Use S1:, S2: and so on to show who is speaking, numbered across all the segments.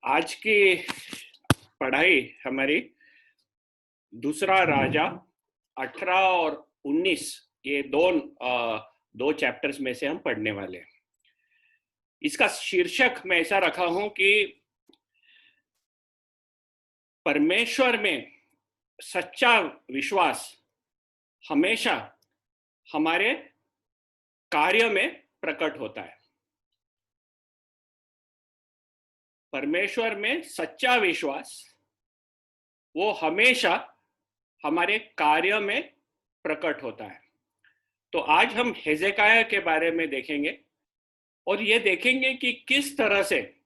S1: आज की पढ़ाई हमारी दूसरा राजा 18 और 19 ये दो चैप्टर्स में से हम पढ़ने वाले हैं। इसका शीर्षक मैं ऐसा रखा हूं कि परमेश्वर में सच्चा विश्वास हमेशा हमारे कार्य में प्रकट होता है। परमेश्वर में सच्चा विश्वास वो हमेशा हमारे कार्य में प्रकट होता है। तो आज हम हेजेकाया के बारे में देखेंगे और ये देखेंगे कि किस तरह से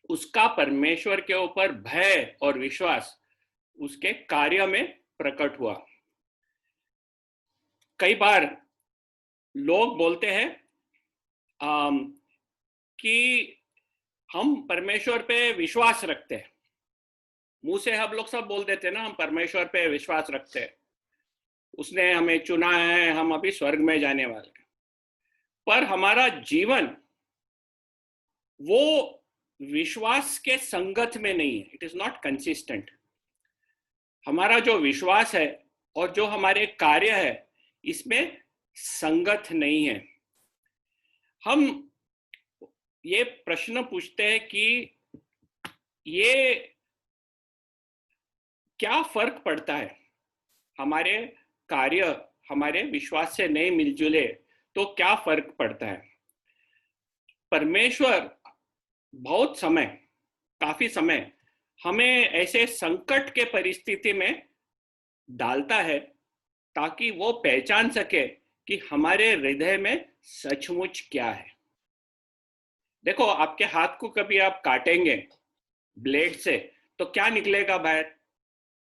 S1: उसका परमेश्वर के ऊपर भय और विश्वास उसके कार्य में प्रकट हुआ। कई बार लोग बोलते हैं कि हम परमेश्वर पे विश्वास रखते हैं। मुंह से हम लोग सब बोल देते हैं ना, हम परमेश्वर पे विश्वास रखते हैं, उसने हमें चुना है, हम अभी स्वर्ग में जाने वाले हैं। पर हमारा जीवन वो विश्वास के संगत में नहीं है। It is not consistent. हमारा जो विश्वास है और जो हमारे कार्य है इसमें संगत नहीं है। हम ये प्रश्न पूछते हैं कि ये क्या फर्क पड़ता है, हमारे कार्य हमारे विश्वास से नहीं मिलजुले तो क्या फर्क पड़ता है। परमेश्वर काफी समय हमें ऐसे संकट के परिस्थिति में डालता है ताकि वो पहचान सके कि हमारे हृदय में सचमुच क्या है। देखो, आपके हाथ को कभी आप काटेंगे ब्लेड से तो क्या निकलेगा बाहर?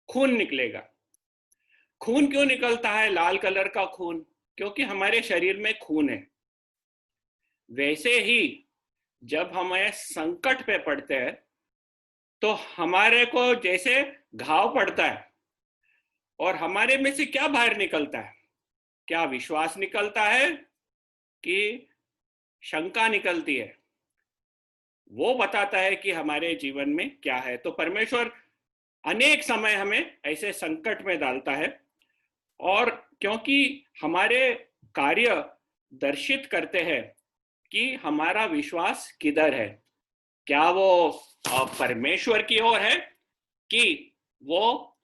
S1: खून निकलेगा। खून क्यों निकलता है? लाल कलर का खून, क्योंकि हमारे शरीर में खून है। वैसे ही जब हमें संकट पे पड़ते हैं तो हमारे को जैसे घाव पड़ता है और हमारे में से क्या बाहर निकलता है? क्या विश्वास निकलता है कि शंका निकलती है? वो बताता है कि हमारे जीवन में क्या है। तो परमेश्वर अनेक समय हमें ऐसे संकट में डालता है और क्योंकि हमारे कार्य दर्शित करते हैं कि हमारा विश्वास किधर है, क्या वो परमेश्वर की ओर है कि वो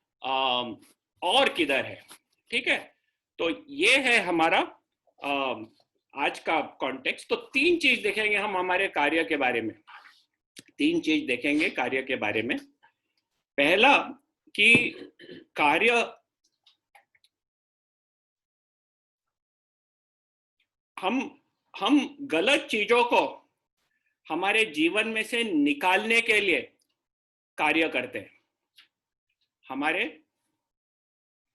S1: और किधर है। ठीक है, तो ये है हमारा आज का कॉन्टेक्स्ट। तो तीन चीज देखेंगे हम हमारे कार्य के बारे में। तीन चीज देखेंगे कार्य के बारे में। पहला कि कार्य हम गलत चीजों को हमारे जीवन में से निकालने के लिए कार्य करते हैं। हमारे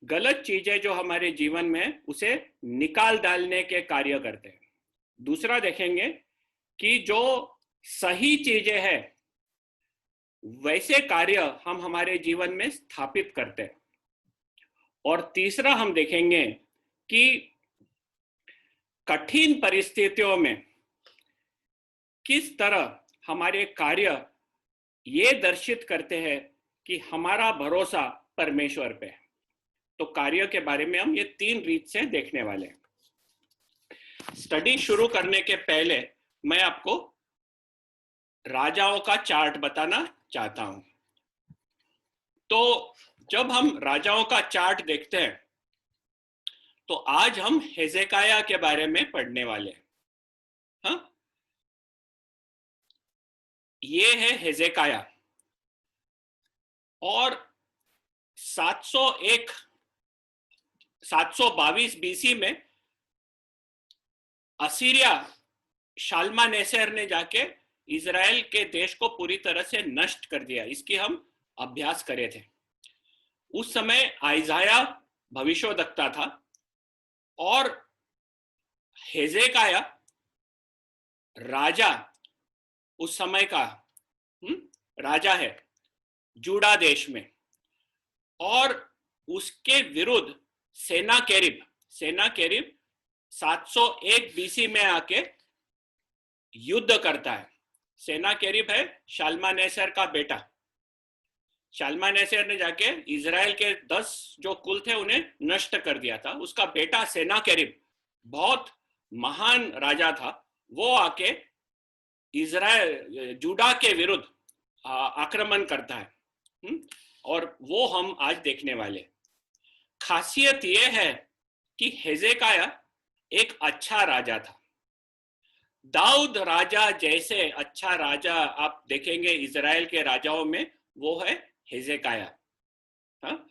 S1: गलत चीजें जो हमारे जीवन में उसे निकाल डालने के कार्य करते हैं। दूसरा देखेंगे कि जो सही चीजें हैं वैसे कार्य हम हमारे जीवन में स्थापित करते हैं। और तीसरा हम देखेंगे कि कठिन परिस्थितियों में किस तरह हमारे कार्य ये दर्शित करते हैं कि हमारा भरोसा परमेश्वर पे है। तो कार्य के बारे में हम ये तीन रीत से देखने वाले हैं। स्टडी शुरू करने के पहले मैं आपको राजाओं का चार्ट बताना चाहता हूं। तो जब हम राजाओं का चार्ट देखते हैं तो आज हम हेजेकाया के बारे में पढ़ने वाले हैं। हाँ, ये है हेजेकाया और 722 बीसी में असीरिया शाल्मानेसेर ने जाके इजराइल के देश को पूरी तरह से नष्ट कर दिया। इसकी हम अभ्यास करे थे। उस समय आइजाया भविष्यवक्ता था और हेजेकाया राजा उस समय का राजा है जूडा देश में, और उसके विरुद्ध सेनाकेरिब 701 बीसी में आके युद्ध करता है सेनाकेरिब है शाल्मानेसर का बेटा। शाल्मानेसर ने जाके इजराइल के 10 जो कुल थे उन्हें नष्ट कर दिया था। उसका बेटा सेनाकेरिब बहुत महान राजा था, वो आके इजराइल जूडा के विरुद्ध आक्रमण करता है। और वो हम आज देखने वाले। खासियत ये है कि हेजेकाया एक अच्छा राजा था। दाऊद राजा जैसे अच्छा राजा आप देखेंगे इजराइल के राजाओं में, वो है हेजेकाया। हाँ?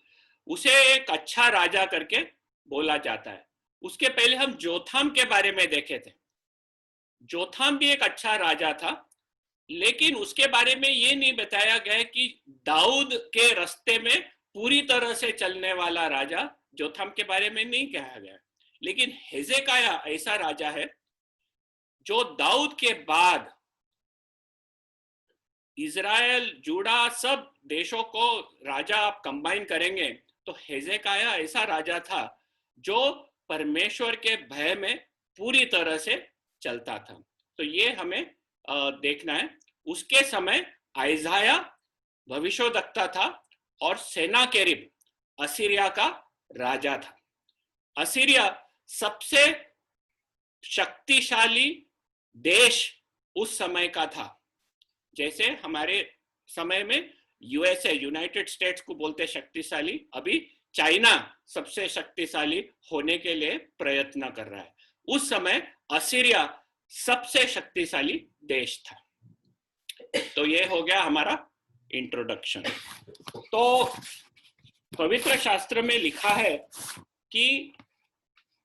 S1: उसे एक अच्छा राजा करके बोला जाता है। उसके पहले हम जोथाम के बारे में देखे थे। जोथाम भी एक अच्छा राजा था, लेकिन उसके बारे में ये नहीं बताया गया कि दाऊद के रास्ते में पूरी तरह से चलने वाला राजा जोथाम के बारे में नहीं कहा गया। लेकिन हेजेकाया ऐसा राजा है जो दाऊद के बाद इजराइल जूडा सब देशों को राजा आप कंबाइन करेंगे तो हेजेकाया ऐसा राजा था जो परमेश्वर के भय में पूरी तरह से चलता था। तो ये हमें देखना है। उसके समय आइजाया भविष्यवक्ता था और सेनाकेरिब असीरिया का राजा था। असीरिया सबसे शक्तिशाली देश उस समय का था। जैसे हमारे समय में यूएसए यूनाइटेड स्टेट्स को बोलते शक्तिशाली, अभी चाइना सबसे शक्तिशाली होने के लिए प्रयत्न कर रहा है। उस समय असीरिया सबसे शक्तिशाली देश था। तो ये हो गया हमारा इंट्रोडक्शन। तो पवित्र शास्त्र में लिखा है कि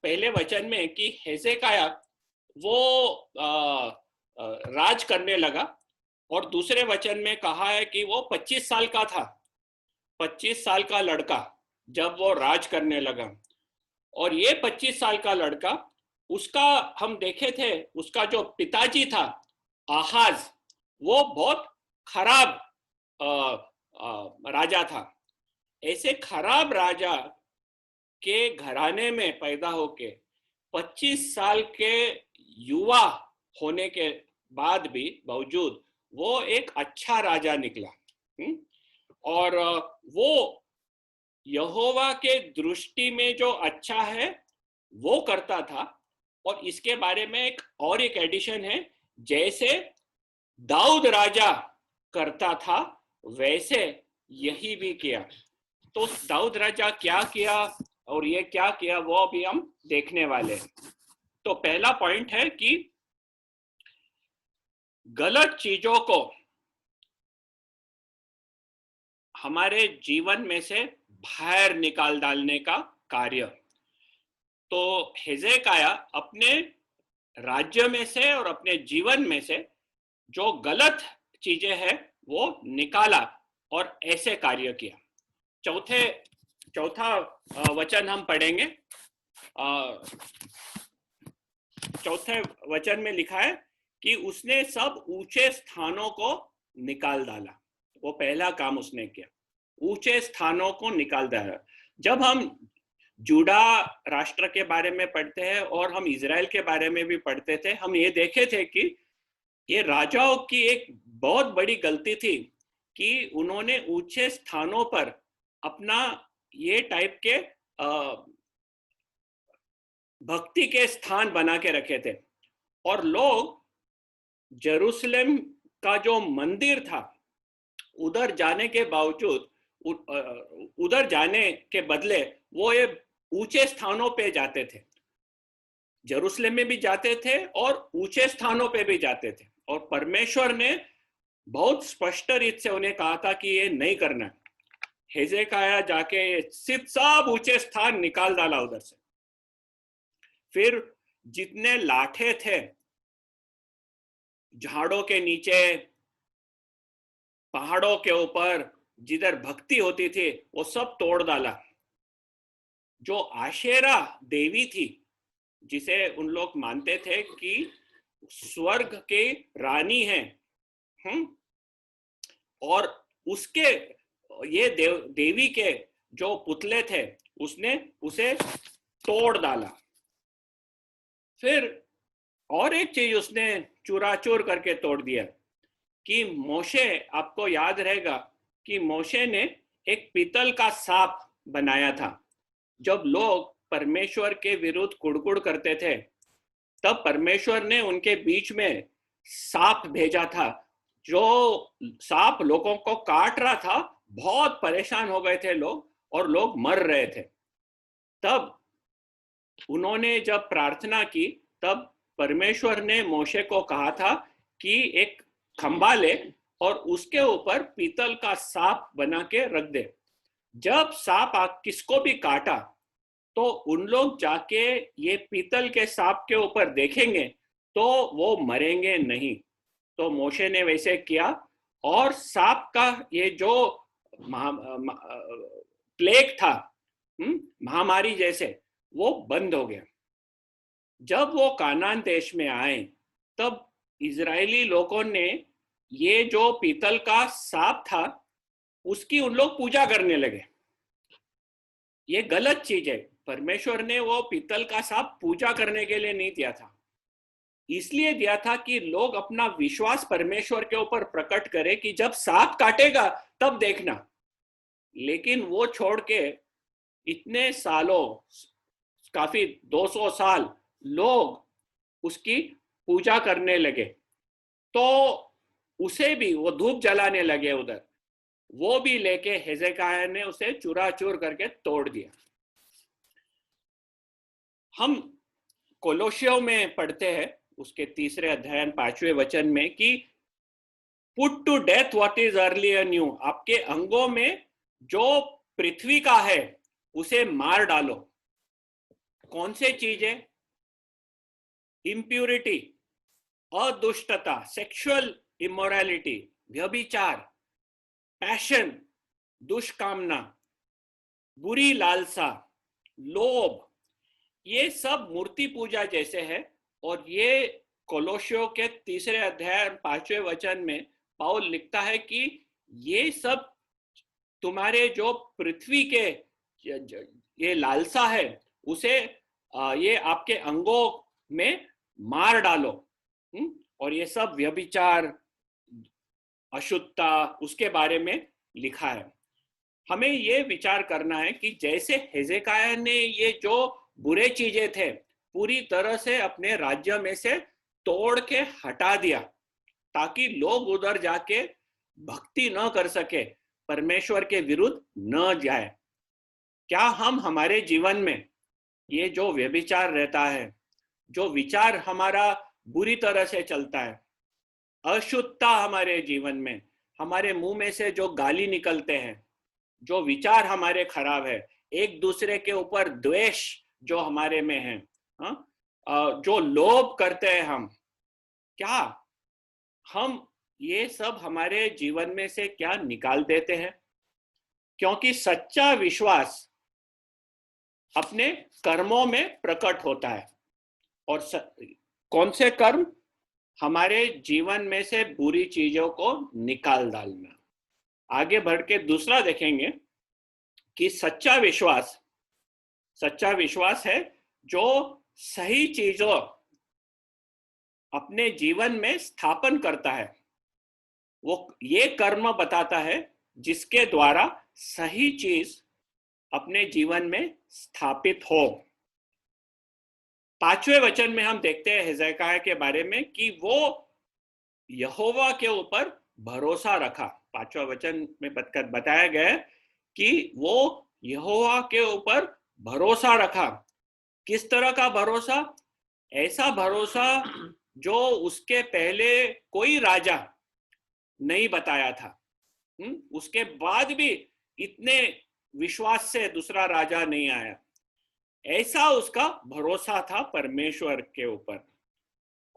S1: पहले वचन में कि हेजेकाया वो राज करने लगा, और दूसरे वचन में कहा है कि वो 25 साल का था, 25 साल का लड़का जब वो राज करने लगा। और ये 25 साल का लड़का, उसका हम देखे थे, उसका जो पिताजी था आहाज, वो बहुत खराब राजा था। ऐसे खराब राजा के घराने में पैदा होके 25 साल के युवा होने के बाद भी बावजूद वो एक अच्छा राजा निकला। और वो यहोवा के दृष्टि में जो अच्छा है वो करता था। और इसके बारे में एक एडिशन है, जैसे दाऊद राजा करता था वैसे यही भी किया। तो दाऊद राजा क्या किया और ये क्या किया वो अभी हम देखने वाले हैं। तो पहला पॉइंट है कि गलत चीजों को हमारे जीवन में से बाहर निकाल डालने का कार्य। तो हेजेकाया अपने राज्य में से और अपने जीवन में से जो गलत चीजें हैं वो निकाला और ऐसे कार्य किया। चौथा वचन हम पढ़ेंगे। चौथे वचन में लिखा है कि उसने सब ऊंचे स्थानों को निकाल डाला। वो पहला काम उसने किया, ऊंचे स्थानों को निकाल डाला। जब हम जूडा राष्ट्र के बारे में पढ़ते हैं और हम इजराइल के बारे में भी पढ़ते थे, हम ये देखे थे कि ये राजाओं की एक बहुत बड़ी गलती थी कि उन्होंने ऊंचे स्थानों पर अपना ये टाइप के भक्ति के स्थान बना के रखे थे। और लोग जेरूसलम का जो मंदिर था उधर जाने के बावजूद, उधर जाने के बदले वो ये ऊंचे स्थानों पे जाते थे। जेरूसलम में भी जाते थे और ऊंचे स्थानों पे भी जाते थे। और परमेश्वर ने बहुत स्पष्ट रीत से उन्हें कहा था कि ये नहीं करना। हेजेकाया जाके सिर्फ सब ऊंचे स्थान निकाल डाला उधर से। फिर जितने लाठे थे झाड़ों के नीचे, पहाड़ों के ऊपर जिधर भक्ति होती थी वो सब तोड़ डाला। जो आशेरा देवी थी, जिसे उन लोग मानते थे कि स्वर्ग की रानी है, और उसके ये देवी के जो पुतले थे उसने उसे तोड़ डाला। फिर और एक चीज उसने चूराचूर करके तोड़ दिया, कि मोशे, आपको याद रहेगा कि मोशे ने एक पीतल का सांप बनाया था। जब लोग परमेश्वर के विरुद्ध कुड़कुड़ करते थे, तब परमेश्वर ने उनके बीच में सांप भेजा था। जो सांप लोगों को काट रहा था, बहुत परेशान हो गए थे लोग, और लोग मर रहे थे। तब उन्होंने जब प्रार्थना की, तब परमेश्वर ने मोशे को कहा था कि एक खंबा ले और उसके ऊपर पीतल का सांप बना के रख दे। जब सांप किसको भी काटा तो उन लोग जाके ये पीतल के सांप के ऊपर देखेंगे तो वो मरेंगे नहीं। तो मोशे ने वैसे किया, और सांप का ये जो प्लेग था, महामारी जैसे, वो बंद हो गया। जब वो कानान देश में आए, तब इजरायली लोगों ने ये जो पीतल का सांप था उसकी उन लोग पूजा करने लगे। ये गलत चीज है। परमेश्वर ने वो पीतल का सांप पूजा करने के लिए नहीं दिया था, इसलिए दिया था कि लोग अपना विश्वास परमेश्वर के ऊपर प्रकट करें कि जब सांप काटेगा तब देखना। लेकिन वो छोड़ के इतने सालों, काफी 200 साल लोग उसकी पूजा करने लगे, तो उसे भी वो धूप जलाने लगे उधर, वो भी लेके हिजकिय्याह ने उसे चूराचूर करके तोड़ दिया। हम कोलोसियों में पढ़ते हैं उसके 3 अध्याय 5वें वचन में कि put to death what is early and new. आपके अंगों में जो पृथ्वी का है उसे मार डालो। कौन से चीज है? इम्प्यूरिटी, अदुष्टता, सेक्सुअल इमोरलिटी, व्यभिचार, पैशन, दुष्कामना, बुरी लालसा, लोभ, ये सब मूर्ति पूजा जैसे है। और ये कोलोसियों के 3 अध्याय 5वें वचन में पाउल लिखता है कि ये सब तुम्हारे जो पृथ्वी के ये लालसा है उसे ये आपके अंगों में मार डालो। और ये सब व्यभिचार, अशुद्धता, उसके बारे में लिखा है। हमें ये विचार करना है कि जैसे हिजकिय्याह ने ये जो बुरे चीजें थे पूरी तरह से अपने राज्य में से तोड़ के हटा दिया, ताकि लोग उधर जाके भक्ति न कर सके, परमेश्वर के विरुद्ध न जाए। क्या हम हमारे जीवन में ये जो व्यभिचार रहता है, जो विचार हमारा बुरी तरह से चलता है, अशुद्धता हमारे जीवन में, हमारे मुंह में से जो गाली निकलते हैं, जो विचार हमारे खराब है, एक दूसरे के ऊपर द्वेष जो हमारे में है, जो लोभ करते हैं हम, क्या हम ये सब हमारे जीवन में से क्या निकाल देते हैं? क्योंकि सच्चा विश्वास अपने कर्मों में प्रकट होता है। और कौन से कर्म? हमारे जीवन में से बुरी चीजों को निकाल डालना। आगे बढ़ के दूसरा देखेंगे कि सच्चा विश्वास है जो सही चीजों अपने जीवन में स्थापन करता है। वो ये कर्म बताता है जिसके द्वारा सही चीज अपने जीवन में स्थापित हो। 5वें वचन में हम देखते हैं हिजकिय्याह के बारे में कि वो यहोवा के ऊपर भरोसा रखा। 5वां वचन में बताया गया है कि वो यहोवा के ऊपर भरोसा रखा। किस तरह का भरोसा? ऐसा भरोसा जो उसके पहले कोई राजा नहीं बताया था। उसके बाद भी इतने विश्वास से दूसरा राजा नहीं आया। ऐसा उसका भरोसा था परमेश्वर के ऊपर।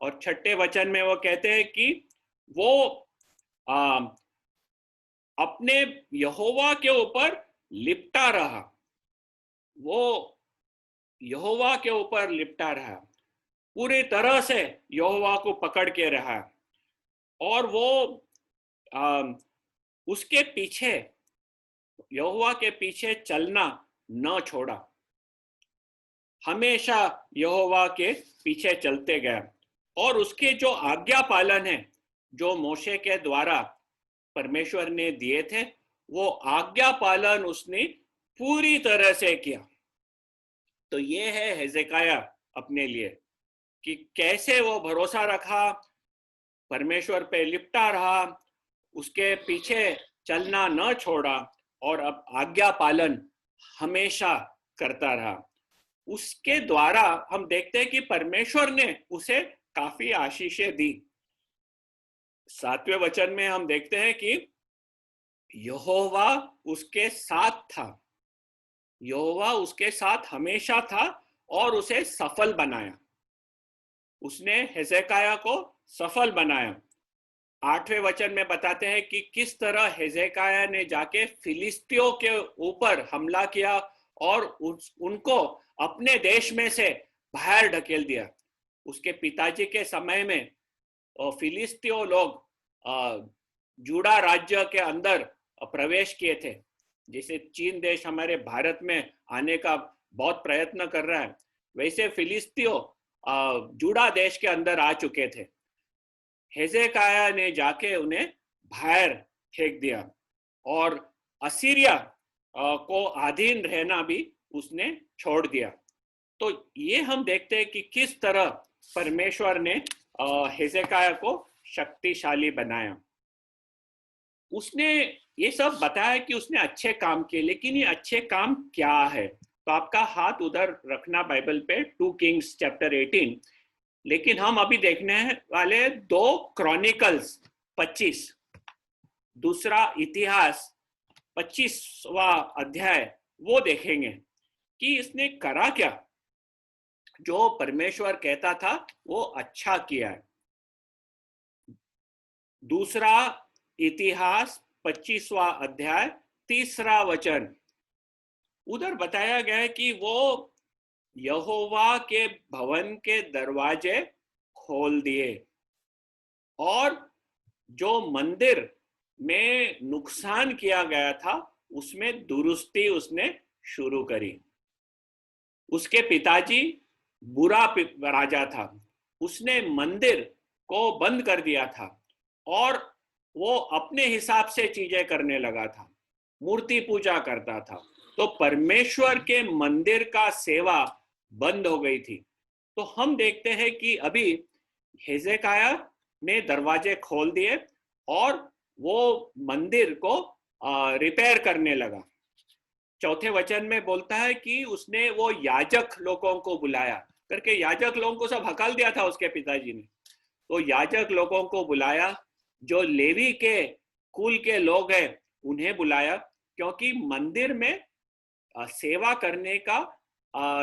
S1: और 6ठे वचन में वो कहते हैं कि वो अपने यहोवा के ऊपर लिपटा रहा। वो यहोवा के ऊपर लिपटा रहा, पूरी तरह से यहोवा को पकड़ के रहा, और वो उसके पीछे, यहोवा के पीछे चलना न छोड़ा। हमेशा यहोवा के पीछे चलते गए, और उसके जो आज्ञा पालन है जो मोशे के द्वारा परमेश्वर ने दिए थे, वो आज्ञा पालन उसने पूरी तरह से किया। तो ये है हिजकिय्याह अपने लिए, कि कैसे वो भरोसा रखा, परमेश्वर पे लिपटा रहा, उसके पीछे चलना न छोड़ा, और अब आज्ञा पालन हमेशा करता रहा। उसके द्वारा हम देखते हैं कि परमेश्वर ने उसे काफी आशीषें दी। 7वें वचन में हम देखते हैं कि यहोवा उसके साथ था, यहोवा उसके साथ हमेशा था और उसे सफल बनाया। उसने हिजकिय्याह को सफल बनाया। 8वें वचन में बताते हैं कि किस तरह हिजकिय्याह ने जाके फिलिस्तियों के ऊपर हमला किया और उनको अपने देश में से बाहर ढकेल दिया। उसके पिताजी के समय में फिलिस्तियों लोग जूडा राज्य के अंदर प्रवेश किए थे। जैसे चीन देश हमारे भारत में आने का बहुत प्रयत्न कर रहा है, वैसे फिलिस्तियों जूडा देश के अंदर आ चुके थे। हिजकिय्याह ने जाके उन्हें बाहर फेंक दिया और असीरिया को अधीन रहना भी उसने छोड़ दिया। तो ये हम देखते हैं कि किस तरह परमेश्वर ने हिजकिय्याह को शक्तिशाली बनाया। उसने ये सब बताया कि उसने अच्छे काम किए, लेकिन ये अच्छे काम क्या है? तो आपका हाथ उधर रखना बाइबल पे, 2 किंग्स चैप्टर 18। लेकिन हम अभी देखने वाले 2 क्रॉनिकल्स 25, दूसरा इतिहास 25वां अध्याय, वो देखेंगे कि इसने करा क्या। जो परमेश्वर कहता था वो अच्छा किया है। दूसरा इतिहास 25वां अध्याय 3रा वचन, उधर बताया गया है कि वो यहोवा के भवन के दरवाजे खोल दिए और जो मंदिर में नुकसान किया गया था उसमें दुरुस्ती उसने शुरू करी। उसके पिताजी बुरा राजा था, उसने मंदिर को बंद कर दिया था और वो अपने हिसाब से चीजें करने लगा था, मूर्ति पूजा करता था। तो परमेश्वर के मंदिर का सेवा बंद हो गई थी। तो हम देखते हैं कि अभी हिजकिय्याह ने दरवाजे खोल दिए और वो मंदिर को रिपेयर करने लगा। 4थे वचन में बोलता है कि उसने वो याजक लोगों को बुलाया करके, याजक लोगों को सब हकाल दिया था उसके पिताजी ने। तो याजक लोगों को बुलाया, जो लेवी के कुल के लोग हैं उन्हें बुलाया, क्योंकि मंदिर में सेवा करने का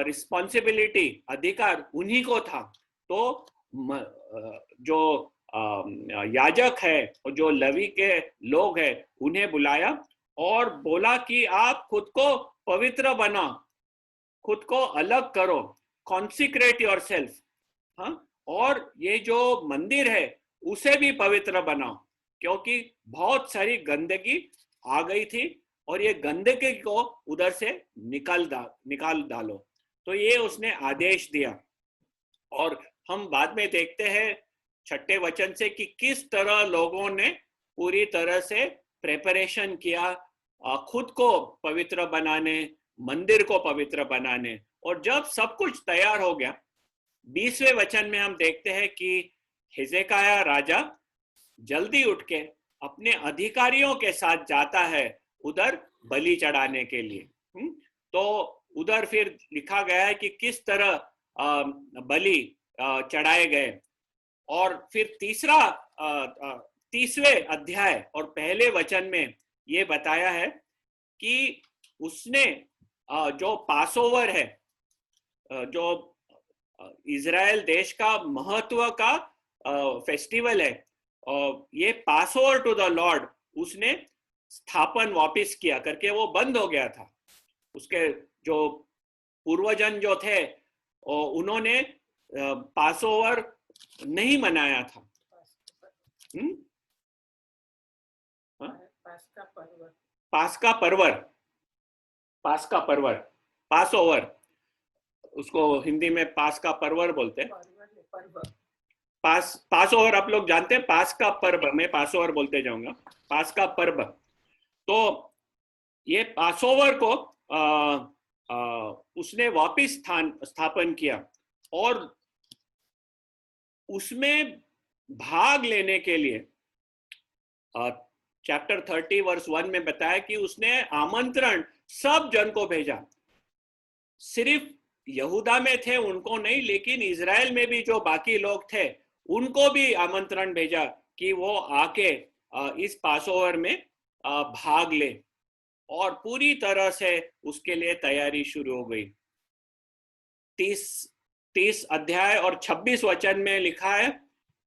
S1: रिस्पॉन्सिबिलिटी, अधिकार उन्हीं को था। तो जो याजक है और जो लेवी के लोग हैं उन्हें बुलाया और बोला कि आप खुद को पवित्र बनाओ, खुद को अलग करो, कॉन्सिक्रेट योरसेल्फ, हाँ, और ये जो मंदिर है उसे भी पवित्र बनाओ, क्योंकि बहुत सारी गंदगी आ गई थी और ये गंदगी को उधर से निकाल डालो। तो ये उसने आदेश दिया। और हम बाद में देखते हैं 6ठे वचन से कि किस तरह लोगों ने पूरी तरह से प्रेपरेशन किया खुद को पवित्र बनाने, मंदिर को पवित्र बनाने। और जब सब कुछ तैयार हो गया, 20वें वचन में हम देखते हैं कि हिजकिय्याह राजा जल्दी उठ के अपने अधिकारियों के साथ जाता है उधर बलि चढ़ाने के लिए। तो उधर फिर लिखा गया है कि किस तरह बलि चढ़ाए गए। और फिर 30वें अध्याय और पहले वचन में ये बताया है कि उसने जो पासओवर है, जो इजराइल देश का महत्व का फेस्टिवल है, ये पासओवर टू द लॉर्ड, उसने स्थापन वापस किया करके वो बंद हो गया था। उसके जो पूर्वजन जो थे उन्होंने पासओवर नहीं मनाया था। पास्का पर्वर, पासओवर, उसको हिंदी में पास्का पर्वर बोलते हैं। पास ओवर आप लोग जानते हैं, पास का पर्व, मैं पास ओवर बोलते जाऊंगा, पास का पर्व। तो ये पास ओवर को उसने वापिस स्थापन किया, और उसमें भाग लेने के लिए चैप्टर 30 वर्स 1 में बताया कि उसने आमंत्रण सब जन को भेजा। सिर्फ यहूदा में थे उनको नहीं, लेकिन इजराइल में भी जो बाकी लोग थे उनको भी आमंत्रण भेजा कि वो आके इस पासओवर में भाग ले, और पूरी तरह से उसके लिए तैयारी शुरू हो गई। 30 अध्याय और 26 वचन में लिखा है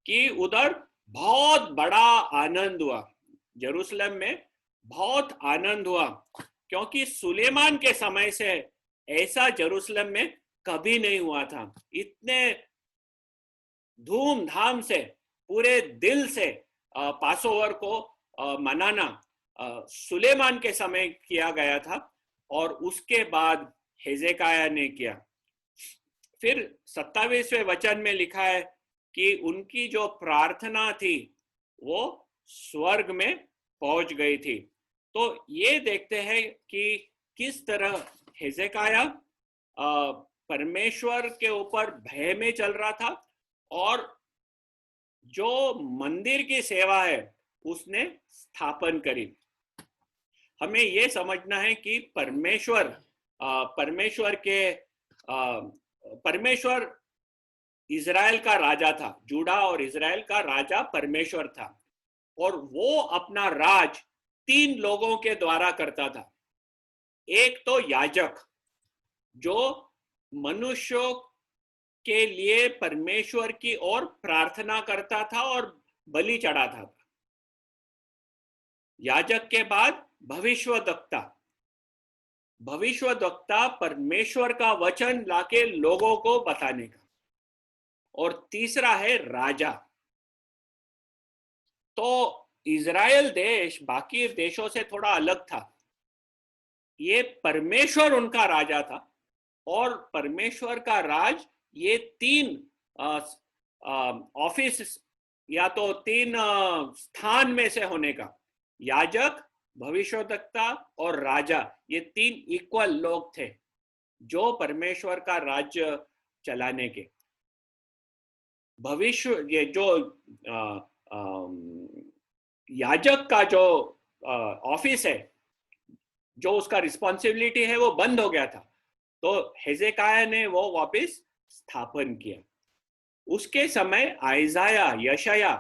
S1: कि उधर बहुत बड़ा आनंद हुआ, यरूशलेम में बहुत आनंद हुआ, क्योंकि सुलेमान के समय से ऐसा यरूशलेम में कभी नहीं हुआ था। इतने धूमधाम से, पूरे दिल से पासओवर को मनाना सुलेमान के समय किया गया था, और उसके बाद हेजेकाया ने किया। फिर 27वें वचन में लिखा है कि उनकी जो प्रार्थना थी वो स्वर्ग में पहुंच गई थी। तो ये देखते हैं कि किस तरह हेजेकाया परमेश्वर के ऊपर भय में चल रहा था, और जो मंदिर की सेवा है उसने स्थापन करी। हमें ये समझना है कि परमेश्वर इजराइल का राजा था, जूडा और इजराइल का राजा परमेश्वर था, और वो अपना राज 3 लोगों के द्वारा करता था। एक तो याजक, जो मनुष्यों के लिए परमेश्वर की ओर प्रार्थना करता था और बलि चढ़ाता था। याजक के बाद भविष्यद्वक्ता परमेश्वर का वचन लाके लोगों को बताने का, और तीसरा है राजा। तो इजराइल देश बाकी देशों से थोड़ा अलग था, ये परमेश्वर उनका राजा था, और परमेश्वर का राज ये 3 ऑफिस या तो 3 स्थान में से होने का, याजक, भविष्यद्वक्ता और राजा, ये 3 इक्वल लोग थे जो परमेश्वर का राज्य चलाने के। भविष्य, ये जो याजक का जो ऑफिस है, जो उसका रिस्पॉन्सिबिलिटी है, वो बंद हो गया था, तो हेजेकाया ने वो वापस स्थापन किया। उसके समय आइजाया, यशाया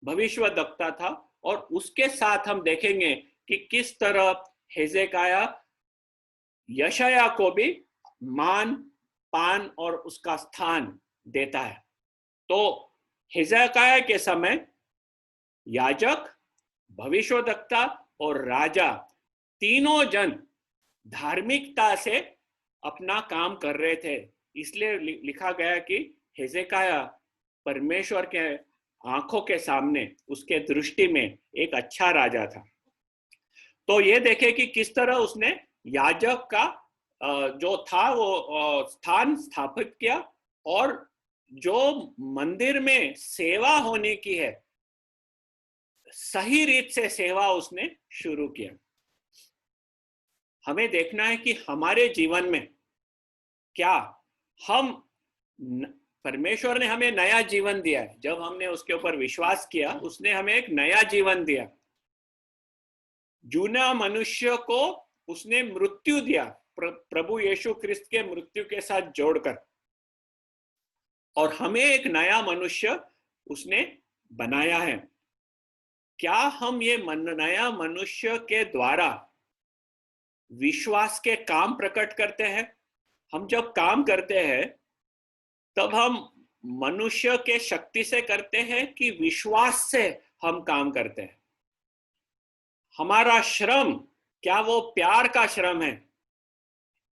S1: भविष्यद्वक्ता था, और उसके साथ हम देखेंगे कि किस तरह हेजेकाया यशाया को भी मान, पान और उसका स्थान देता है। तो हेजेकाया के समय याजक, भविष्यद्वक्ता और राजा तीनों जन धार्मिकता से अपना काम कर रहे थे, इसलिए लिखा गया कि हेजेकाया परमेश्वर के आंखों के सामने, उसके दृष्टि में एक अच्छा राजा था। तो ये देखे कि किस तरह उसने याजक का जो था वो स्थान स्थापित किया, और जो मंदिर में सेवा होने की है, सही रीत से सेवा उसने शुरू किया। हमें देखना है कि हमारे जीवन में क्या हम, परमेश्वर ने हमें नया जीवन दिया है, जब हमने उसके ऊपर विश्वास किया उसने हमें एक नया जीवन दिया। जूना मनुष्य को उसने मृत्यु दिया, प्रभु यीशु ख्रिस्त के मृत्यु के साथ जोड़कर, और हमें एक नया मनुष्य उसने बनाया है। क्या हम ये नया मनुष्य के द्वारा विश्वास के काम प्रकट करते हैं? हम जब काम करते हैं तब हम मनुष्य के शक्ति से करते हैं कि विश्वास से हम काम करते हैं? हमारा श्रम, क्या वो प्यार का श्रम है?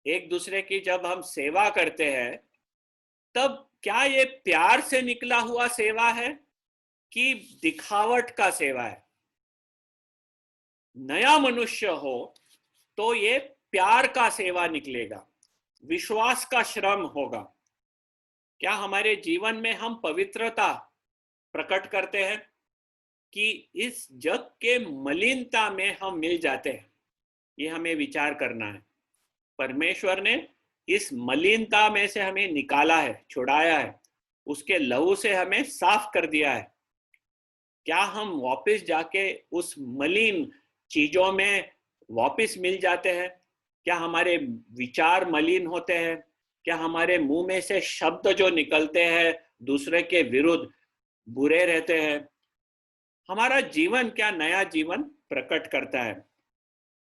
S1: एक दूसरे की जब हम सेवा करते हैं तब क्या ये प्यार से निकला हुआ सेवा है कि दिखावट का सेवा है? नया मनुष्य हो तो ये प्यार का सेवा निकलेगा, विश्वास का श्रम होगा। क्या हमारे जीवन में हम पवित्रता प्रकट करते हैं कि इस जग के मलिनता में हम मिल जाते हैं। ये हमें विचार करना है। परमेश्वर ने इस मलिनता में से हमें निकाला है, छुड़ाया है, उसके लहू से हमें साफ कर दिया है। क्या हम वापस जाके उस मलिन चीजों में वापस मिल जाते हैं? क्या हमारे विचार मलिन होते हैं? क्या हमारे मुंह में से शब्द जो निकलते हैं दूसरे के विरुद्ध बुरे रहते हैं? हमारा जीवन क्या नया जीवन प्रकट करता है?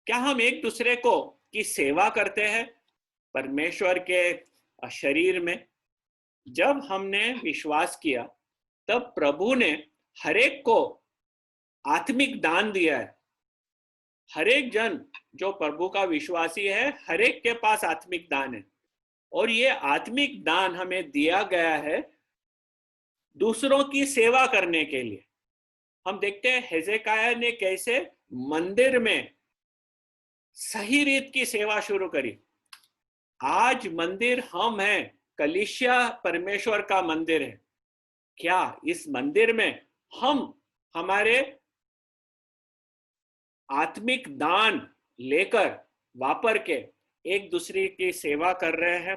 S1: क्या हम एक दूसरे को की सेवा करते हैं परमेश्वर के शरीर में? जब हमने विश्वास किया तब प्रभु ने हरेक को आत्मिक दान दिया है। हरेक जन जो प्रभु का विश्वासी है, हरेक के पास आत्मिक दान है, और ये आत्मिक दान हमें दिया गया है दूसरों की सेवा करने के लिए। हम देखते हैं हेजेकाया ने कैसे मंदिर में सही रीत की सेवा शुरू करी। आज मंदिर हम हैं, कलीसिया परमेश्वर का मंदिर है। क्या इस मंदिर में हम हमारे आत्मिक दान लेकर वापर के एक दूसरे की सेवा कर रहे हैं?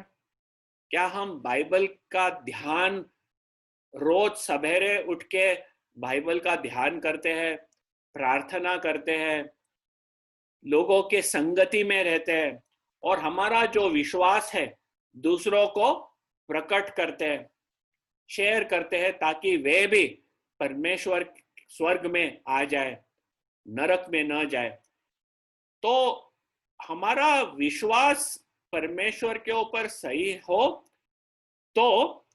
S1: क्या हम बाइबल का ध्यान रोज सवेरे उठ के बाइबल का ध्यान करते हैं, प्रार्थना करते हैं, लोगों के संगति में रहते हैं, और हमारा जो विश्वास है दूसरों को प्रकट करते हैं, शेयर करते हैं, ताकि वे भी परमेश्वर स्वर्ग में आ जाए, नरक में न जाए? तो हमारा विश्वास परमेश्वर के ऊपर सही हो तो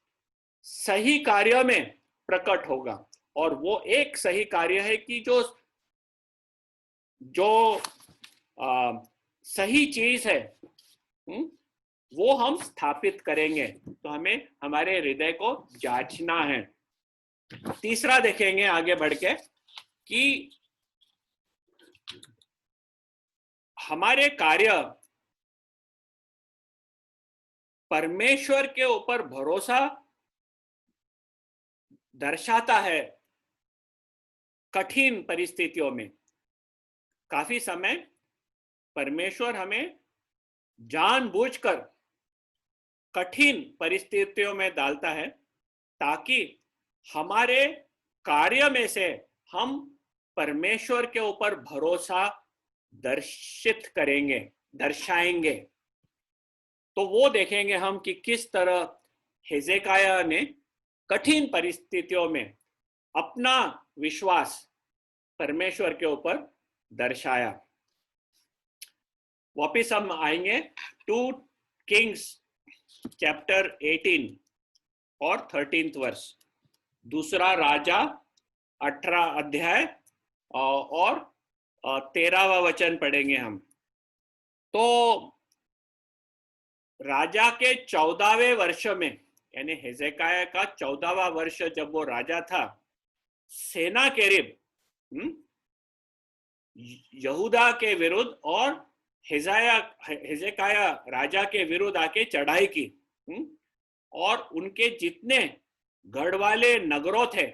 S1: सही कार्य में प्रकट होगा। और वो एक सही कार्य है कि जो सही चीज है वो हम स्थापित करेंगे। तो हमें हमारे हृदय को जांचना है। तीसरा देखेंगे आगे बढ़ के कि हमारे कार्य परमेश्वर के ऊपर भरोसा दर्शाता है कठिन परिस्थितियों में। काफी समय परमेश्वर हमें जानबूझकर कठिन परिस्थितियों में डालता है ताकि हमारे कार्य में से हम परमेश्वर के ऊपर भरोसा दर्शाएंगे। तो वो देखेंगे हम कि किस तरह हेजेकाया ने कठिन परिस्थितियों में अपना विश्वास परमेश्वर के ऊपर दर्शाया। वापिस हम आएंगे 2 किंग्स चैप्टर 18 और 13th वर्स, दूसरा राजा 18 अध्याय और 13वां वचन पढ़ेंगे हम। तो राजा के 14वें वर्ष में, यानी हेजेकाया का 14वां वर्ष जब वो राजा था, सेनाकेरिब यहूदा के विरुद्ध और हेजेकाया राजा के विरुद्ध आके चढ़ाई की, और उनके जितने गढ़ वाले नगरों थे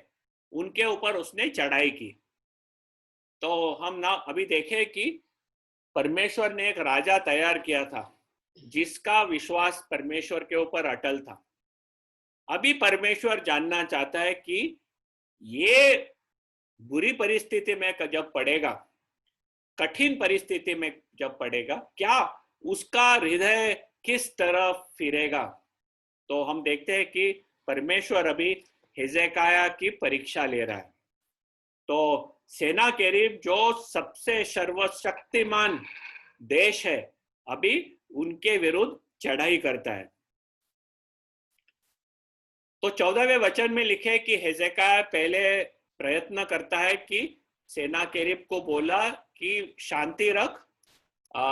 S1: उनके ऊपर उसने चढ़ाई की। तो हम ना अभी देखें कि परमेश्वर ने एक राजा तैयार किया था जिसका विश्वास परमेश्वर के ऊपर अटल था। अभी परमेश्वर जानना चाहता है कि ये बुरी परिस्थिति में जब पड़ेगा, कठिन परिस्थिति में जब पड़ेगा, क्या उसका हृदय किस तरफ फिरेगा। तो हम देखते हैं कि परमेश्वर अभी हिजकिय्याह की परीक्षा ले रहा है। तो सेनाकेरीब जो सबसे सर्वशक्तिमान देश है, अभी उनके विरुद्ध चढ़ाई करता है। तो 14वें वचन में लिखे कि हिजकिय्याह पहले प्रयत्न करता है कि सेनाकेरीब को बोला कि शांति रख,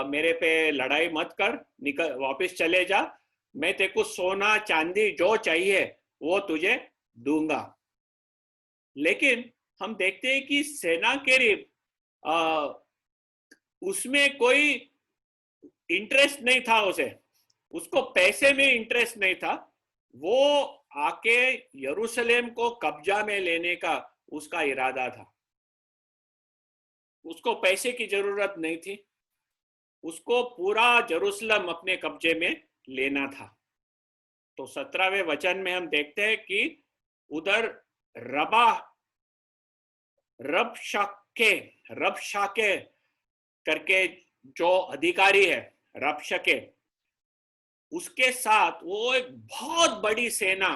S1: मेरे पे लड़ाई मत कर, निकल वापस चले जा, मैं तेरे को सोना चांदी जो चाहिए वो तुझे दूंगा। लेकिन हम देखते हैं कि सेनाकेरीब उसमें कोई इंटरेस्ट नहीं था, उसको पैसे में इंटरेस्ट नहीं था। वो आके यरूशलेम को कब्जा में लेने का उसका इरादा था। उसको पैसे की जरूरत नहीं थी, उसको पूरा यरूशलेम अपने कब्जे में लेना था। तो 17वें वचन में हम देखते हैं कि उधर रबा रबशाके रबशाके करके जो अधिकारी है, रबशके, उसके साथ वो एक बहुत बड़ी सेना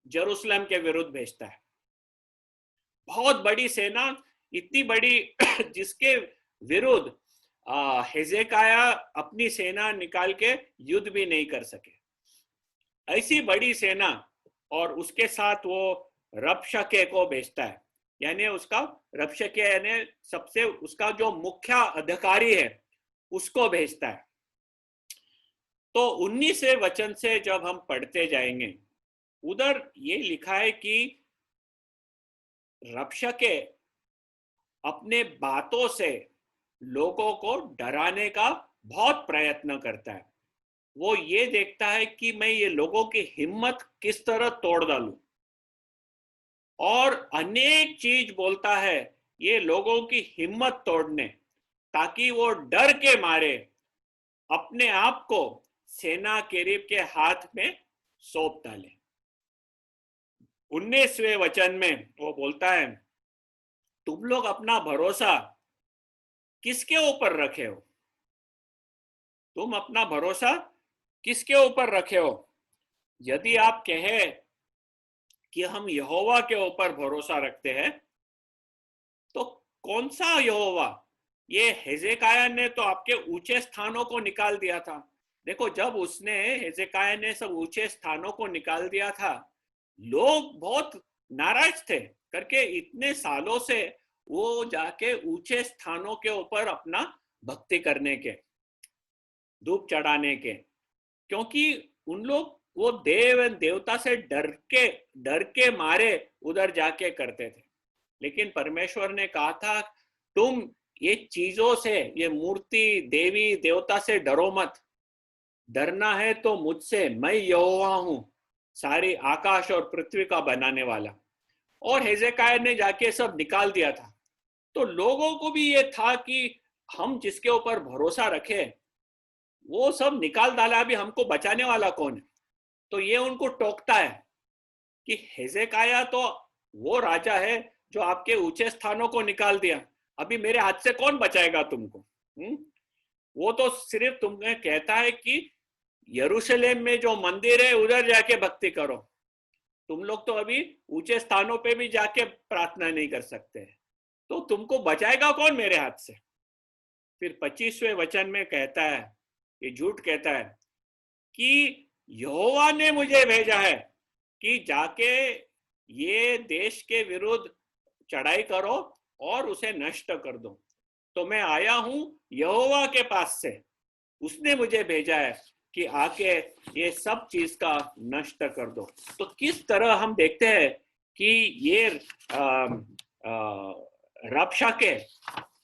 S1: यरूशलेम के विरुद्ध भेजता है। बहुत बड़ी सेना, इतनी बड़ी जिसके विरुद्ध हेजेकाया अपनी सेना निकाल के युद्ध भी नहीं कर सके, ऐसी बड़ी सेना। और उसके साथ वो रबशके को भेजता है, यानी उसका रबशके यानी सबसे उसका जो मुख्य अधिकारी है उसको भेजता है। तो 19वें वचन से जब हम पढ़ते जाएंगे, उधर ये लिखा है कि रबशके अपने बातों से लोगों को डराने का बहुत प्रयत्न करता है। वो ये देखता है कि मैं ये लोगों की हिम्मत किस तरह तोड़ डालूं, और अनेक चीज बोलता है ये लोगों की हिम्मत तोड़ने, ताकि वो डर के मारे अपने आप को सेना केरीब के हाथ में सौंप डाले। 19वें वचन में वो बोलता है, तुम लोग अपना भरोसा किसके ऊपर रखे हो? तुम अपना भरोसा किसके ऊपर रखे हो? यदि आप कहे कि हम यहोवा के ऊपर भरोसा रखते हैं, तो कौन सा यहोवा? ये हेजेकाया ने तो आपके ऊंचे स्थानों को निकाल दिया था। देखो, जब उसने हेजेकाया ने सब ऊंचे स्थानों को निकाल दिया था, लोग बहुत नाराज थे करके इतने सालों से वो जाके ऊंचे स्थानों के ऊपर अपना भक्ति करने के, धूप चढ़ाने के, क्योंकि उन लोग वो देव देवता से डर के मारे उधर जाके करते थे। लेकिन परमेश्वर ने कहा था, तुम ये चीजों से, ये मूर्ति देवी देवता से डरो मत, डरना है तो मुझसे, मैं यहोवा हूं, सारी आकाश और पृथ्वी का बनाने वाला। और हेजेकाया ने जाके सब निकाल दिया था। तो लोगों को भी ये था कि हम जिसके ऊपर भरोसा रखें वो सब निकाल डाला, अभी हमको बचाने वाला कौन है? तो ये उनको टोकता है कि हेजेकाया तो वो राजा है जो आपके ऊंचे स्थानों को निकाल दिया, अभी मेरे हाथ से कौन बचाएगा तुमको? वो तो सिर्फ तुम्हें कहता है कि यरूशलेम में जो मंदिर है उधर जाके भक्ति करो, तुम लोग तो अभी ऊंचे स्थानों पे भी जाके प्रार्थना नहीं कर सकते, तो तुमको बचाएगा कौन मेरे हाथ से? फिर 25वें वचन में कहता है, ये झूठ कहता है कि यहोवा ने मुझे भेजा है कि जाके ये देश के विरुद्ध चढ़ाई करो और उसे नष्ट कर दो। तो मैं आया हूं यहोवा के पास से, उसने मुझे भेजा है कि आके ये सब चीज का नष्ट कर दो। तो किस तरह हम देखते हैं कि ये रबशाके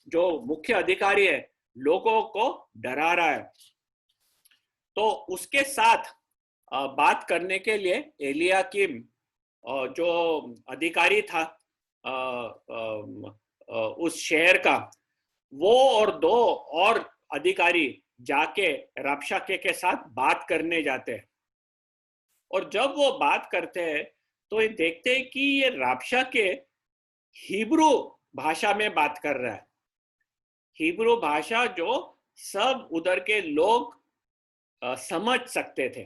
S1: जो मुख्य अधिकारी है लोगों को डरा रहा है। तो उसके साथ बात करने के लिए एलियाकीम जो अधिकारी था उस शहर का, वो और दो और अधिकारी जाके रबशाके के साथ बात करने जाते हैं। और जब वो बात करते हैं तो ये देखते हैं कि ये रबशाके हिब्रू भाषा में बात कर रहा है, हिब्रू भाषा जो सब उधर के लोग समझ सकते थे।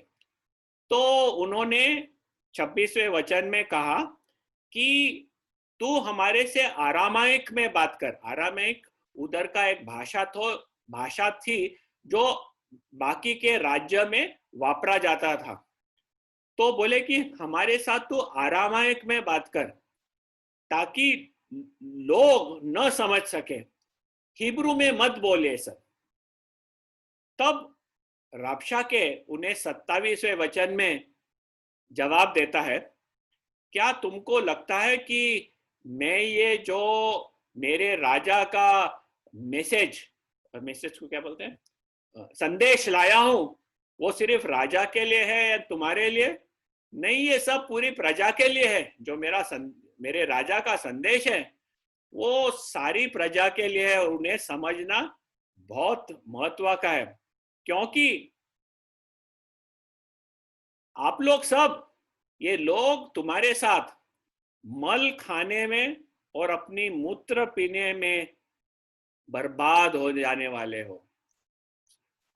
S1: तो उन्होंने 26वें वचन में कहा कि तू हमारे से आरामाइक में बात कर। आरामाइक उधर का एक भाषा थी जो बाकी के राज्य में वापरा जाता था। तो बोले कि हमारे साथ तू आरामाइक में बात कर ताकि लोग न समझ सके, हिब्रू में मत बोले सब। तब रबशाके उन्हें 27वें वचन में जवाब देता है, क्या तुमको लगता है कि मैं ये जो मेरे राजा का मैसेज को क्या बोलते हैं, संदेश लाया हूं, वो सिर्फ राजा के लिए है या तुम्हारे लिए? नहीं, ये सब पूरी प्रजा के लिए है। जो मेरे राजा का संदेश है वो सारी प्रजा के लिए है, उन्हें समझना बहुत महत्व का है। क्योंकि आप लोग सब, ये लोग तुम्हारे साथ मल खाने में और अपनी मूत्र पीने में बर्बाद हो जाने वाले हो।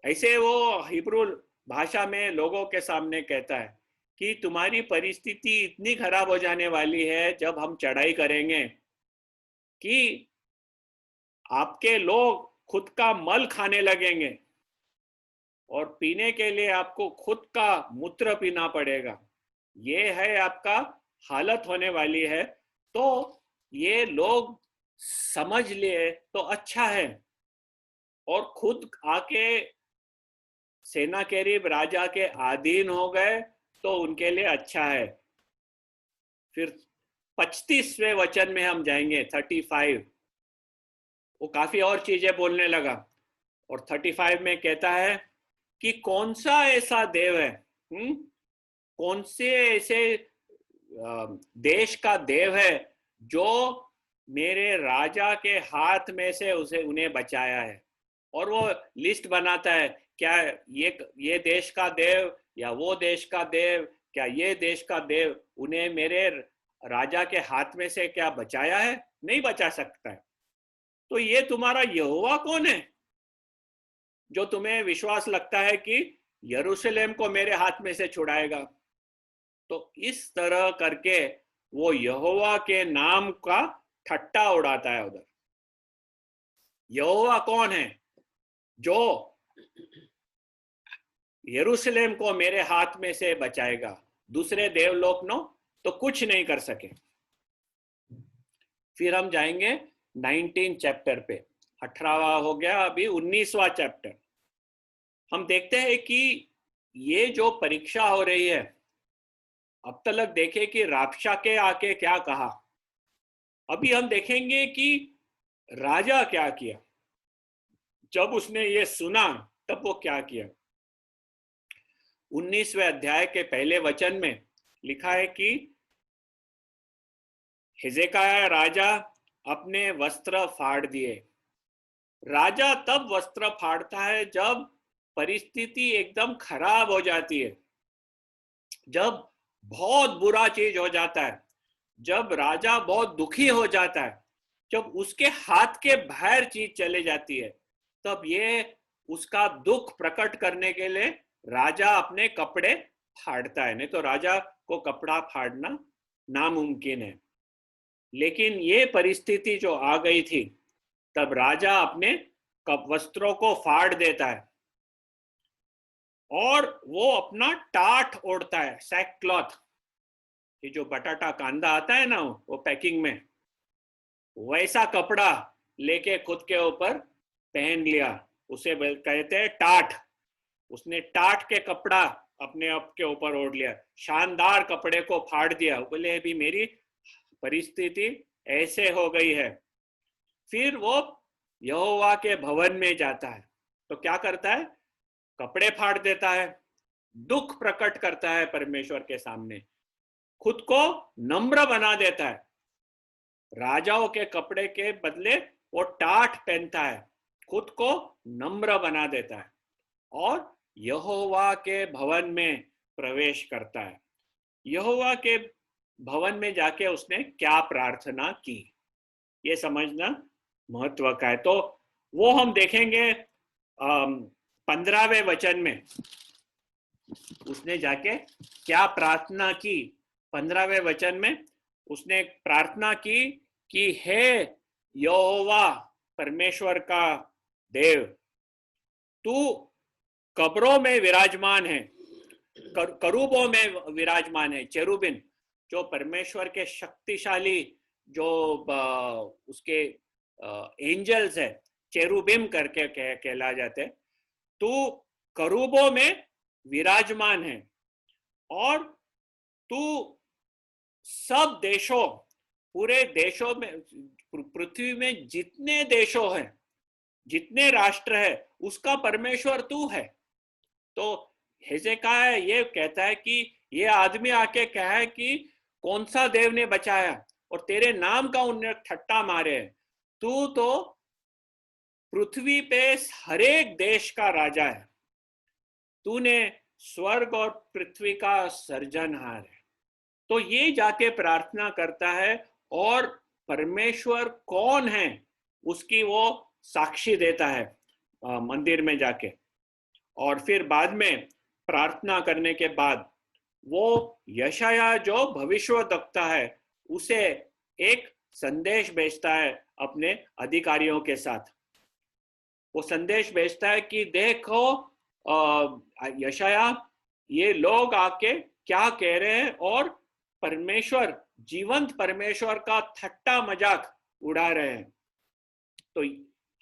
S1: ऐसे वो हिब्रू भाषा में लोगों के सामने कहता है कि तुम्हारी परिस्थिति इतनी खराब हो जाने वाली है जब हम चढ़ाई करेंगे कि आपके लोग खुद का मल खाने लगेंगे और पीने के लिए आपको खुद का मूत्र पीना पड़ेगा। ये है आपका हालत होने वाली है। तो ये लोग समझ लिए तो अच्छा है, और खुद आके सेनाकेरीब राजा के अधीन हो गए तो उनके लिए अच्छा है। फिर 35वें वचन में हम जाएंगे, 35। वो काफी और चीजें बोलने लगा, और 35 में कहता है कि कौन सा ऐसा देव है, कौन से ऐसे देश का देव है जो मेरे राजा के हाथ में से उन्हें बचाया है। और वो लिस्ट बनाता है, क्या ये देश का देव या वो देश का देव, क्या ये देश का देव उन्हें मेरे राजा के हाथ में से क्या बचाया है? नहीं बचा सकता है। तो ये तुम्हारा यहोवा कौन है जो तुम्हें विश्वास लगता है कि यरूशलेम को मेरे हाथ में से छुड़ाएगा? तो इस तरह करके वो यहोवा के नाम का ठट्टा उड़ाता है उधर। यहोवा कौन है जो यरूशलेम को मेरे हाथ में से बचाएगा? दूसरे देवलोक नो तो कुछ नहीं कर सके। फिर हम जाएंगे 19 चैप्टर पे। 18वां हो गया, अभी 19वां चैप्टर। हम देखते हैं कि ये जो परीक्षा हो रही है, अब तक देखे कि राबशा के आके क्या कहा। अभी हम देखेंगे कि राजा क्या किया। जब उसने ये सुना तब वो क्या किया। 19वें अध्याय के पहले वचन में लिखा है कि हिजकिय्याह राजा अपने वस्त्र फाड़ दिए। राजा तब वस्त्र फाड़ता है जब परिस्थिति एकदम खराब हो जाती है, जब बहुत बुरा चीज हो जाता है, जब राजा बहुत दुखी हो जाता है, जब उसके हाथ के बाहर चीज चले जाती है, तब ये उसका दुख प्रकट करने के लिए राजा अपने कपड़े फाड़ता है। नहीं तो राजा को कपड़ा फाड़ना नामुमकिन है। लेकिन ये परिस्थिति जो आ गई थी, तब राजा अपने वस्त्रों को फाड़ देता है और वो अपना टाट ओढ़ता है, सैक क्लॉथ। ये जो बटाटा कांदा आता है ना वो पैकिंग में, वैसा कपड़ा लेके खुद के ऊपर पहन लिया। उसे कहते हैं टाट। उसने टाट के कपड़ा अपने आप के ऊपर ओढ़ लिया, शानदार कपड़े को फाड़ दिया। बोले अभी मेरी परिस्थिति ऐसे हो गई है। फिर वो यहोवा के भवन में जाता है तो क्या करता है? कपड़े फाड़ देता है, दुख प्रकट करता है परमेश्वर के सामने, खुद को नम्र बना देता है। राजाओं के कपड़े के बदले वो टाट पहनता है, खुद को नम्र बना देता है और यहोवा के भवन में प्रवेश करता है। यहोवा के भवन में जाके उसने क्या प्रार्थना की, ये समझना महत्व का है। तो वो हम देखेंगे 15वें वचन में उसने जाके क्या प्रार्थना की। 15वें वचन में उसने प्रार्थना की कि हे यहोवा परमेश्वर का देव, तू कब्रों में विराजमान है, करूबों में विराजमान है। चेरुबिन जो परमेश्वर के शक्तिशाली जो उसके एंजल्स है, चेरुबिम करके कहला जाते हैं। तू करूबों में विराजमान है और तू सब देशों, पूरे देशों में, पृथ्वी में जितने देशों हैं, जितने राष्ट्र है, उसका परमेश्वर तू है। तो हिजकिय्याह ये कहता है कि ये आदमी आके कहे कि कौन सा देव ने बचाया और तेरे नाम का उन्हें ठट्टा मारे, तू तो पृथ्वी पे हर एक देश का राजा है, तूने स्वर्ग और पृथ्वी का सर्जनहार है। तो ये जाके प्रार्थना करता है और परमेश्वर कौन है उसकी वो साक्षी देता है मंदिर में जाके। और फिर बाद में प्रार्थना करने के बाद वो यशाया जो भविष्यवक्ता है उसे एक संदेश भेजता है अपने अधिकारियों के साथ। वो संदेश भेजता है कि देखो यशाया, ये लोग आके क्या कह रहे हैं और परमेश्वर, जीवंत परमेश्वर का ठट्टा मजाक उड़ा रहे हैं। तो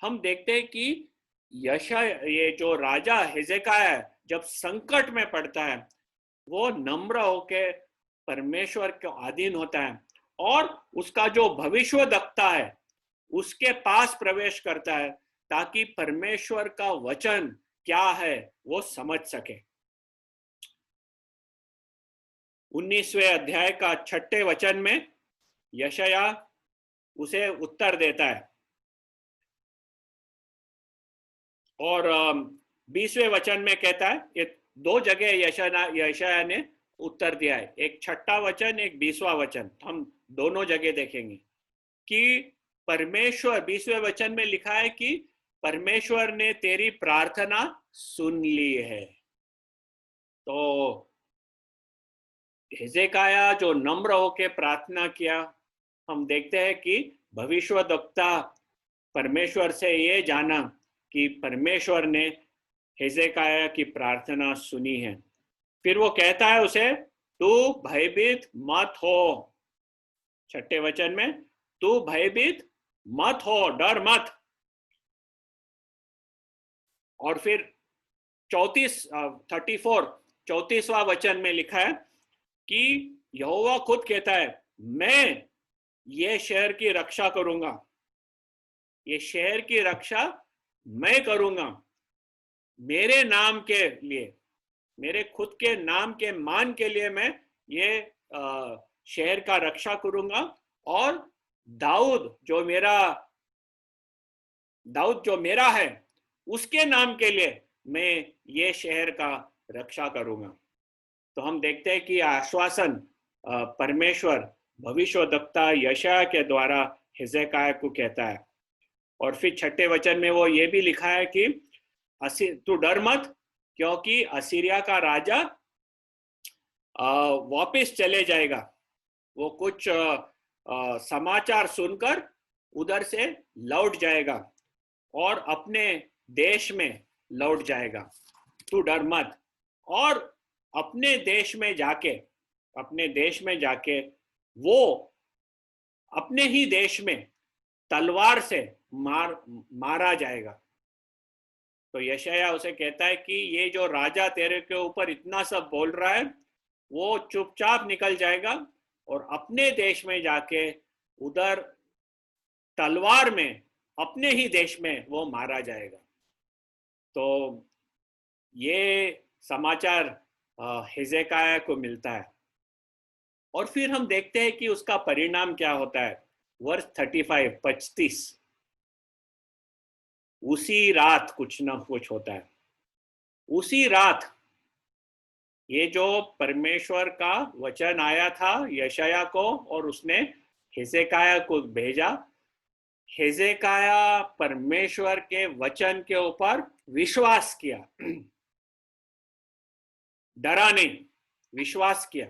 S1: हम देखते हैं कि ये जो राजा हिजकिय्याह है जब संकट में पड़ता है वो नम्र होके परमेश्वर के अधीन होता है और उसका जो भविष्यवक्ता है उसके पास प्रवेश करता है ताकि परमेश्वर का वचन क्या है वो समझ सके। 19वें अध्याय का 6 वचन में यशाया उसे उत्तर देता है और 20वें वचन में कहता है, ये 2 जगह यशाया ने उत्तर दिया है, एक 6वां वचन, एक 20वां वचन, हम दोनों जगह देखेंगे कि परमेश्वर 20वें वचन में लिखा है कि परमेश्वर ने तेरी प्रार्थना सुन ली है। तो हिजकिय्याह जो नम्र होकर प्रार्थना किया, हम देखते हैं कि भविष्यवक्ता परमेश्वर से ये जाना कि परमेश्वर ने हिजकिय्याह की प्रार्थना सुनी है। फिर वो कहता है उसे, तू भयभीत मत हो। 6 वचन में, तू भयभीत मत हो, डर मत। और फिर 34वां वचन में लिखा है कि यहोवा खुद कहता है, मैं ये शहर की रक्षा करूंगा, ये शहर की रक्षा मैं करूंगा, मेरे नाम के लिए, मेरे खुद के नाम के मान के लिए मैं ये शहर का रक्षा करूंगा। और दाऊद जो मेरा है उसके नाम के लिए मैं ये शहर का रक्षा करूंगा। तो हम देखते हैं कि आश्वासन परमेश्वर भविष्यवक्ता यशायाह के द्वारा हिजकिय्याह को कहता है। और फिर 6 वचन में वो ये भी लिखा है कि तू डर मत, क्योंकि असीरिया का राजा वापस चले जाएगा, वो कुछ समाचार सुनकर उधर से लौट जाएगा और अपने देश में लौट जाएगा, तू डर मत। और अपने देश में जाके वो अपने ही देश में तलवार से मारा जाएगा। तो यशायाह उसे कहता है कि ये जो राजा तेरे के ऊपर इतना सब बोल रहा है वो चुपचाप निकल जाएगा और अपने देश में जाके उधर तलवार में अपने ही देश में वो मारा जाएगा। तो ये समाचार हिजकिय्याह को मिलता है। और फिर हम देखते हैं कि उसका परिणाम क्या होता है। वर्ष 35 उसी रात कुछ ना कुछ होता है। उसी रात ये जो परमेश्वर का वचन आया था यशायाह को और उसने हिजकिय्याह को भेजा, हिजकिय्याह परमेश्वर के वचन के ऊपर विश्वास किया, डरा नहीं, विश्वास किया।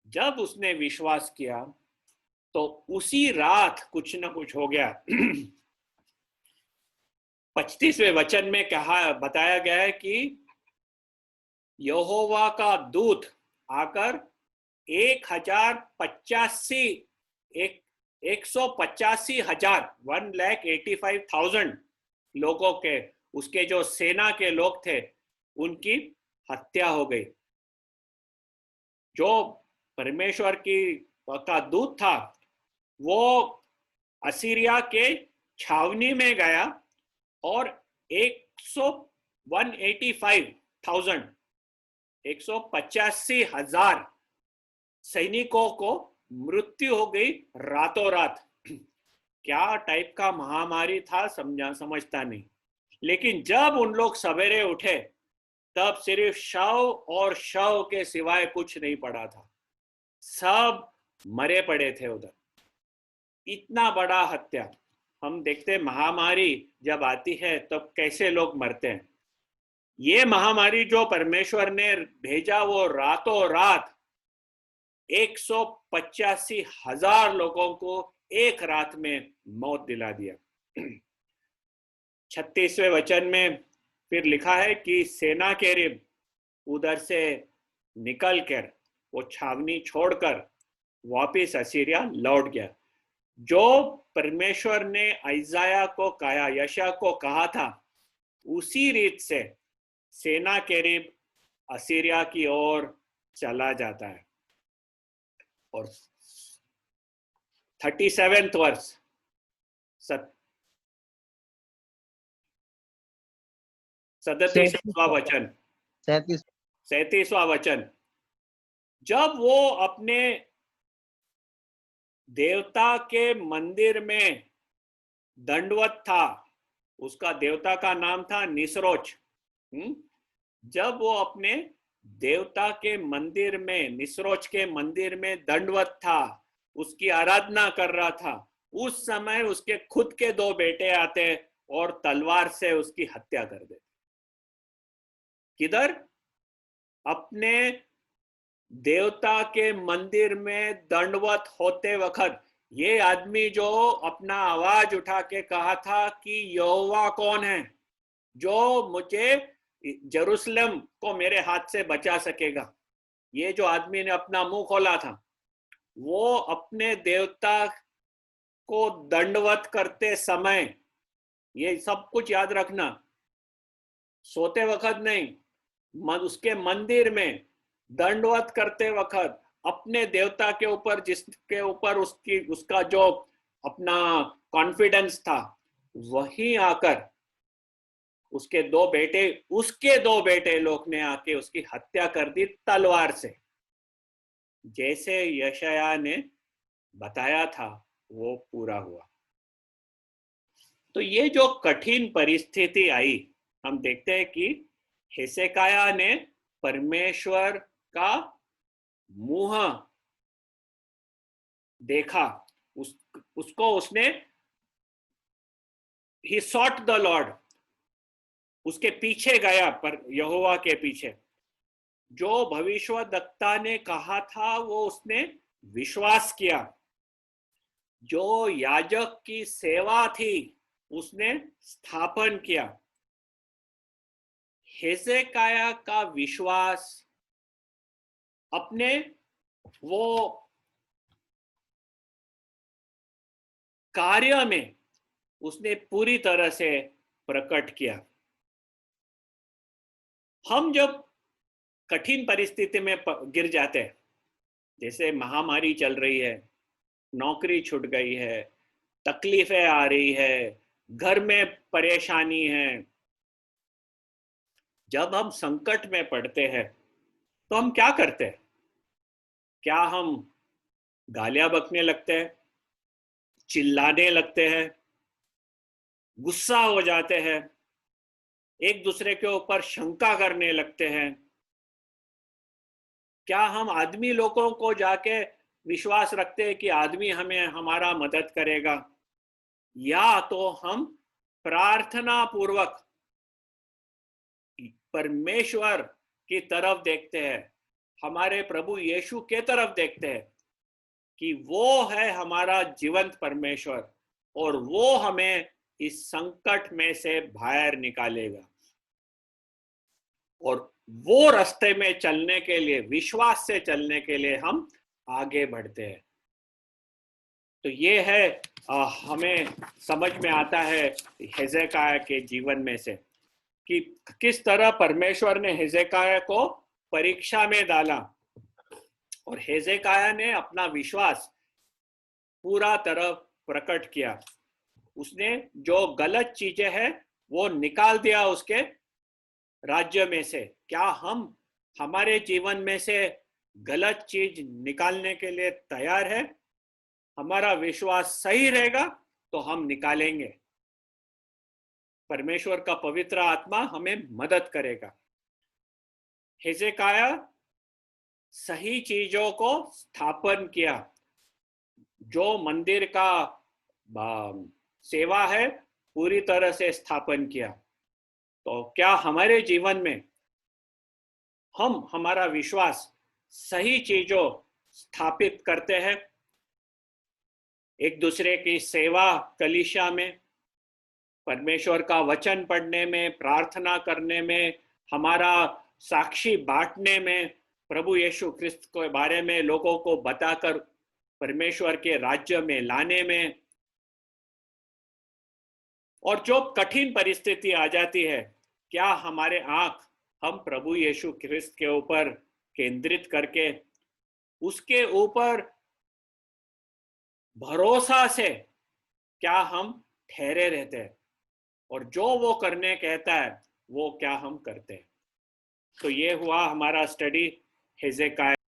S1: जब उसने विश्वास किया तो उसी रात कुछ ना कुछ हो गया। 35वें वचन में बताया गया है कि यहोवा का दूत आकर 185,000 लोगों के, उसके जो सेना के लोग थे उनकी हत्या हो गई। जो परमेश्वर का दूत था वो असीरिया के छावनी में गया और 185,000 185,000 सैनिकों को मृत्यु हो गई रातों रात। क्या टाइप का महामारी था समझता नहीं। लेकिन जब उन लोग सवेरे उठे तब सिर्फ शव और शव के सिवाय कुछ नहीं पड़ा था, सब मरे पड़े थे उधर। इतना बड़ा हत्या। हम देखते महामारी जब आती है तब कैसे लोग मरते हैं। ये महामारी जो परमेश्वर ने भेजा वो रातों रात 185,000 लोगों को एक रात में मौत दिला दिया। 36वें वचन में फिर लिखा है कि सेनाकेरिब उधर से निकल कर वो छावनी छोड़कर वापिस असीरिया लौट गया। जो परमेश्वर ने इसाया को कहा, यशा को कहा था, उसी रीत से सेनाकेरिब असीरिया की ओर चला जाता है। और 37वें वर्ष 37वां वचन 37वां वचन, जब वो अपने देवता के मंदिर में दंडवत था, उसका देवता का नाम था निसरोच। जब वो अपने देवता के मंदिर में, निसरोच के मंदिर में दंडवत था, उसकी आराधना कर रहा था, उस समय उसके खुद के 2 बेटे आते और तलवार से उसकी हत्या कर देते। किधर? अपने देवता के मंदिर में दंडवत होते वक्त। ये आदमी जो अपना आवाज उठा के कहा था कि यहोवा कौन है जो मुझे जेरूसलम को मेरे हाथ से बचा सकेगा, ये जो आदमी ने अपना मुंह खोला था, वो अपने देवता को दंडवत करते समय, ये सब कुछ याद रखना, सोते वक्त नहीं, उसके मंदिर में दंडवत करते वक्त अपने देवता के ऊपर, जिसके ऊपर उसका जो अपना कॉन्फिडेंस था, वही आकर उसके 2 बेटे लोग ने आके उसकी हत्या कर दी तलवार से। जैसे यशाया ने बताया था वो पूरा हुआ। तो ये जो कठिन परिस्थिति आई, हम देखते हैं कि हिजकिय्याह ने परमेश्वर का मुंह देखा, उसको उसने ही सॉट द लॉर्ड, उसके पीछे गया, पर यहोवा के पीछे। जो भविष्यवक्ता ने कहा था वो उसने विश्वास किया। जो याजक की सेवा थी उसने स्थापन किया। हिजकिय्याह का विश्वास अपने वो कार्य में उसने पूरी तरह से प्रकट किया। हम जब कठिन परिस्थिति में गिर जाते हैं, जैसे महामारी चल रही है, नौकरी छूट गई है, तकलीफें आ रही है, घर में परेशानी है, जब हम संकट में पड़ते हैं तो हम क्या करते हैं? क्या हम गालियां बकने लगते हैं, चिल्लाने लगते हैं, गुस्सा हो जाते हैं, एक दूसरे के ऊपर शंका करने लगते हैं? क्या हम आदमी लोगों को जाके विश्वास रखते हैं कि आदमी हमें हमारा मदद करेगा? या तो हम प्रार्थना पूर्वक परमेश्वर की तरफ देखते हैं, हमारे प्रभु यीशु के तरफ देखते हैं कि वो है हमारा जीवंत परमेश्वर और वो हमें इस संकट में से बाहर निकालेगा। और वो रास्ते में चलने के लिए, विश्वास से चलने के लिए हम आगे बढ़ते हैं। तो ये है हमें समझ में आता है हिजकिय्याह के जीवन में से कि किस तरह परमेश्वर ने हिजकिय्याह को परीक्षा में डाला और हिजकिय्याह ने अपना विश्वास पूरा तरह प्रकट किया। उसने जो गलत चीजें हैं वो निकाल दिया उसके राज्य में से। क्या हम हमारे जीवन में से गलत चीज निकालने के लिए तैयार है, हमारा विश्वास सही रहेगा तो हम निकालेंगे। परमेश्वर का पवित्र आत्मा हमें मदद करेगा। हिजकिय्याह सही चीजों को स्थापन किया, जो मंदिर का सेवा है पूरी तरह से स्थापन किया। तो क्या हमारे जीवन में हम हमारा विश्वास सही चीजों स्थापित करते हैं? एक दूसरे की सेवा, कलीसिया में, परमेश्वर का वचन पढ़ने में, प्रार्थना करने में, हमारा साक्षी बांटने में, प्रभु यीशु ख्रिस्त के बारे में लोगों को बताकर परमेश्वर के राज्य में लाने में। और जो कठिन परिस्थिति आ जाती है, क्या हमारे आंख हम प्रभु यीशु ख्रिस्त के ऊपर केंद्रित करके उसके ऊपर भरोसा से क्या हम ठहरे रहते हैं, और जो वो करने कहता है वो क्या हम करते हैं? तो ये हुआ हमारा स्टडी हिजकिय्याह